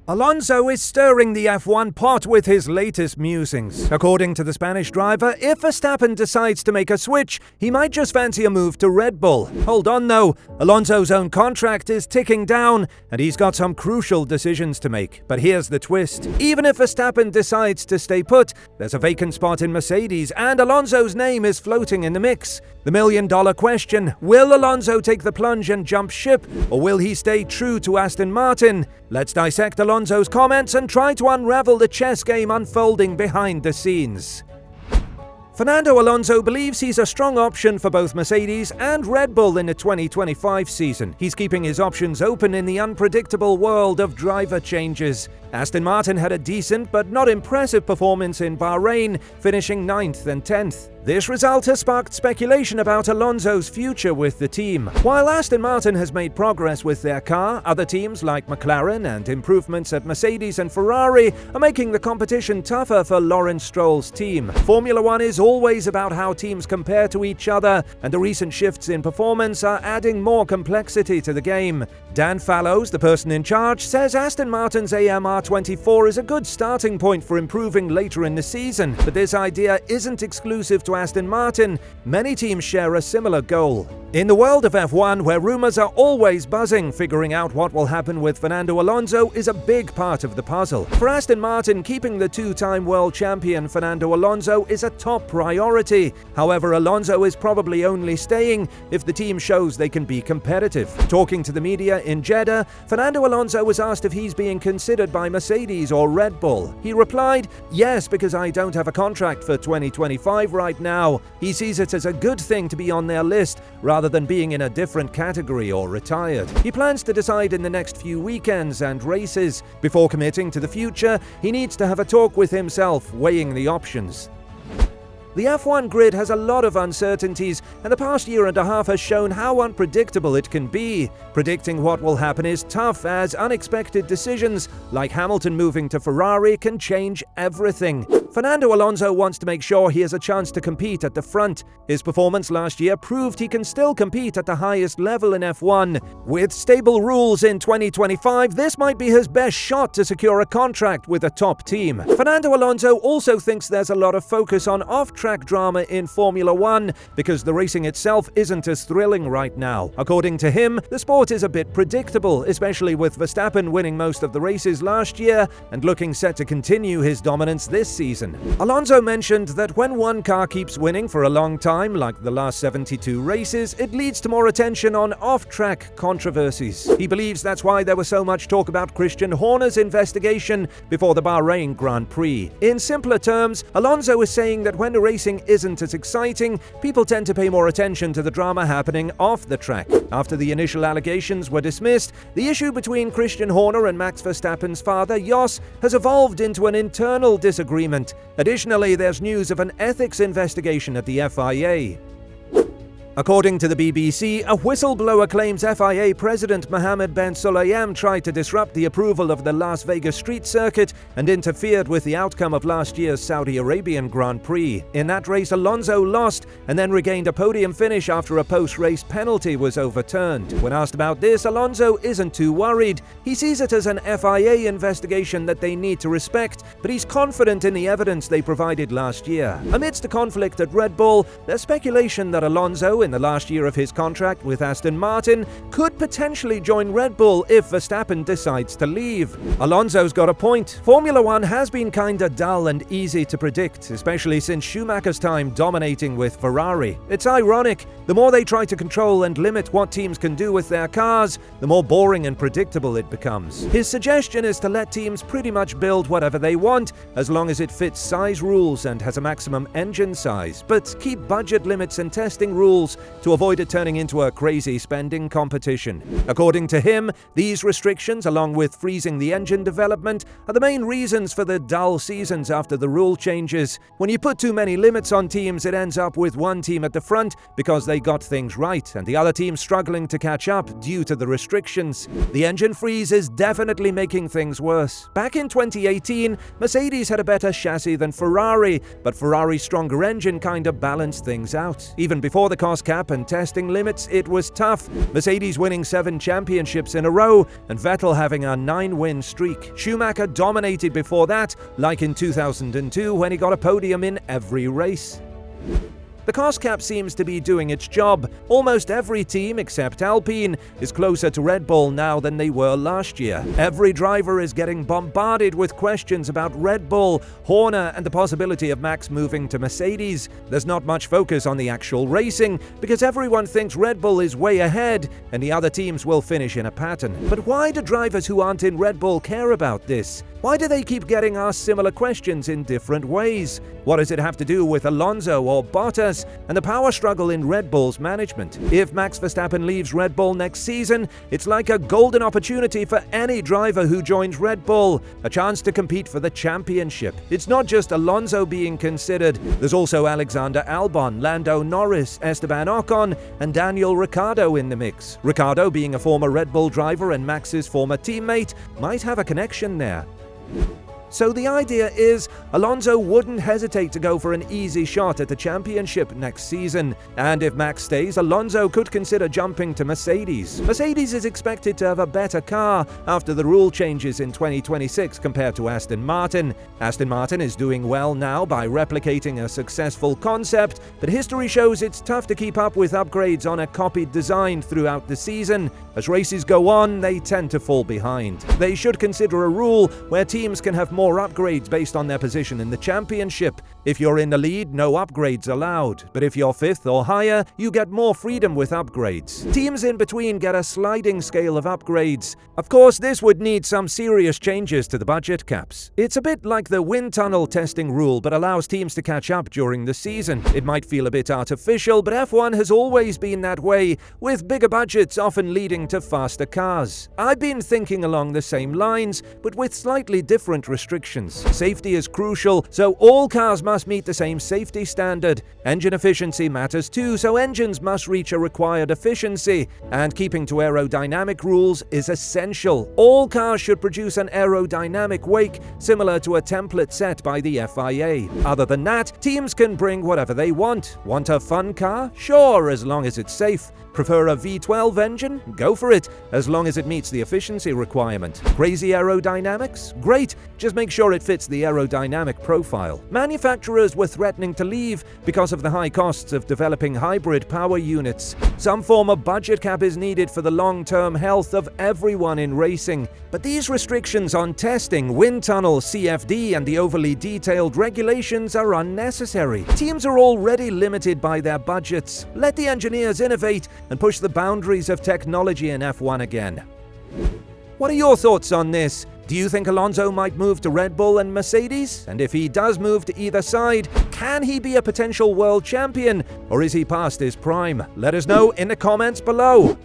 Alonso is stirring the F1 pot with his latest musings. According to the Spanish driver, if Verstappen decides to make a switch, he might just fancy a move to Red Bull. Hold on though, Alonso's own contract is ticking down, and he's got some crucial decisions to make. But here's the twist. Even if Verstappen decides to stay put, there's a vacant spot in Mercedes, and Alonso's name is floating in the mix. The million-dollar question, will Alonso take the plunge and jump ship, or will he stay true to Aston Martin? Let's dissect Alonso's comments and try to unravel the chess game unfolding behind the scenes. Fernando Alonso believes he's a strong option for both Mercedes and Red Bull in the 2025 season. He's keeping his options open in the unpredictable world of driver changes. Aston Martin had a decent but not impressive performance in Bahrain, finishing 9th and 10th. This result has sparked speculation about Alonso's future with the team. While Aston Martin has made progress with their car, other teams like McLaren and improvements at Mercedes and Ferrari are making the competition tougher for Lawrence Stroll's team. Formula One is always about how teams compare to each other, and the recent shifts in performance are adding more complexity to the game. Dan Fallows, the person in charge, says Aston Martin's AMR24 is a good starting point for improving later in the season, but this idea isn't exclusive to Aston Martin. Many teams share a similar goal. In the world of F1, where rumors are always buzzing, figuring out what will happen with Fernando Alonso is a big part of the puzzle. For Aston Martin, keeping the two-time world champion Fernando Alonso is a top priority. However, Alonso is probably only staying if the team shows they can be competitive. Talking to the media in Jeddah, Fernando Alonso was asked if he's being considered by Mercedes or Red Bull. He replied, "Yes, because I don't have a contract for 2025 right now." He sees it as a good thing to be on their list, rather than being in a different category or retired. He plans to decide in the next few weekends and races. Before committing to the future, he needs to have a talk with himself, weighing the options. The F1 grid has a lot of uncertainties, and the past year and a half has shown how unpredictable it can be. Predicting what will happen is tough, as unexpected decisions, like Hamilton moving to Ferrari, can change everything. Fernando Alonso wants to make sure he has a chance to compete at the front. His performance last year proved he can still compete at the highest level in F1. With stable rules in 2025, this might be his best shot to secure a contract with a top team. Fernando Alonso also thinks there's a lot of focus on off-track drama in Formula One because the racing itself isn't as thrilling right now. According to him, the sport is a bit predictable, especially with Verstappen winning most of the races last year and looking set to continue his dominance this season. Alonso mentioned that when one car keeps winning for a long time, like the last 72 races, it leads to more attention on off-track controversies. He believes that's why there was so much talk about Christian Horner's investigation before the Bahrain Grand Prix. In simpler terms, Alonso is saying that when the racing isn't as exciting, people tend to pay more attention to the drama happening off the track. After the initial allegations were dismissed, the issue between Christian Horner and Max Verstappen's father, Jos, has evolved into an internal disagreement. Additionally, there's news of an ethics investigation at the FIA. According to the BBC, a whistleblower claims FIA President Mohammed Ben Sulayem tried to disrupt the approval of the Las Vegas street circuit and interfered with the outcome of last year's Saudi Arabian Grand Prix. In that race, Alonso lost and then regained a podium finish after a post-race penalty was overturned. When asked about this, Alonso isn't too worried. He sees it as an FIA investigation that they need to respect, but he's confident in the evidence they provided last year. Amidst the conflict at Red Bull, there's speculation that Alonso, in the last year of his contract with Aston Martin, could potentially join Red Bull if Verstappen decides to leave. Alonso's got a point. Formula One has been kinda dull and easy to predict, especially since Schumacher's time dominating with Ferrari. It's ironic, the more they try to control and limit what teams can do with their cars, the more boring and predictable it becomes. His suggestion is to let teams pretty much build whatever they want, as long as it fits size rules and has a maximum engine size, but keep budget limits and testing rules to avoid it turning into a crazy spending competition. According to him, these restrictions, along with freezing the engine development, are the main reasons for the dull seasons after the rule changes. When you put too many limits on teams, it ends up with one team at the front because they got things right, and the other team struggling to catch up due to the restrictions. The engine freeze is definitely making things worse. Back in 2018, Mercedes had a better chassis than Ferrari, but Ferrari's stronger engine kinda balanced things out. Even before the cars cap and testing limits, it was tough. Mercedes winning 7 championships in a row, and Vettel having a 9-win streak. Schumacher dominated before that, like in 2002 when he got a podium in every race. The cost cap seems to be doing its job. Almost every team, except Alpine, is closer to Red Bull now than they were last year. Every driver is getting bombarded with questions about Red Bull, Horner, and the possibility of Max moving to Mercedes. There's not much focus on the actual racing, because everyone thinks Red Bull is way ahead, and the other teams will finish in a pattern. But why do drivers who aren't in Red Bull care about this? Why do they keep getting asked similar questions in different ways? What does it have to do with Alonso or Bottas and the power struggle in Red Bull's management? If Max Verstappen leaves Red Bull next season, it's like a golden opportunity for any driver who joins Red Bull, a chance to compete for the championship. It's not just Alonso being considered. There's also Alexander Albon, Lando Norris, Esteban Ocon, and Daniel Ricciardo in the mix. Ricciardo, being a former Red Bull driver and Max's former teammate, might have a connection there. So the idea is Alonso wouldn't hesitate to go for an easy shot at the championship next season. And if Max stays, Alonso could consider jumping to Mercedes. Mercedes is expected to have a better car after the rule changes in 2026 compared to Aston Martin. Aston Martin is doing well now by replicating a successful concept, but history shows it's tough to keep up with upgrades on a copied design throughout the season. As races go on, they tend to fall behind. They should consider a rule where teams can have more upgrades based on their position in the championship. If you're in the lead, no upgrades allowed. But if you're 5th or higher, you get more freedom with upgrades. Teams in between get a sliding scale of upgrades. Of course, this would need some serious changes to the budget caps. It's a bit like the wind tunnel testing rule, but allows teams to catch up during the season. It might feel a bit artificial, but F1 has always been that way, with bigger budgets often leading to faster cars. I've been thinking along the same lines, but with slightly different restrictions. Safety is crucial, so all cars must meet the same safety standard. Engine efficiency matters too, so engines must reach a required efficiency, and keeping to aerodynamic rules is essential. All cars should produce an aerodynamic wake similar to a template set by the FIA. Other than that, teams can bring whatever they want. Want a fun car? Sure, as long as it's safe. Prefer a V12 engine? Go for it, as long as it meets the efficiency requirement. Crazy aerodynamics? Great, just make sure it fits the aerodynamic profile. Manufacturers were threatening to leave because of the high costs of developing hybrid power units. Some form of budget cap is needed for the long-term health of everyone in racing. But these restrictions on testing, wind tunnel, CFD, and the overly detailed regulations are unnecessary. Teams are already limited by their budgets. Let the engineers innovate and push the boundaries of technology in F1 again. What are your thoughts on this? Do you think Alonso might move to Red Bull and Mercedes? And if he does move to either side, can he be a potential world champion? Or is he past his prime? Let us know in the comments below.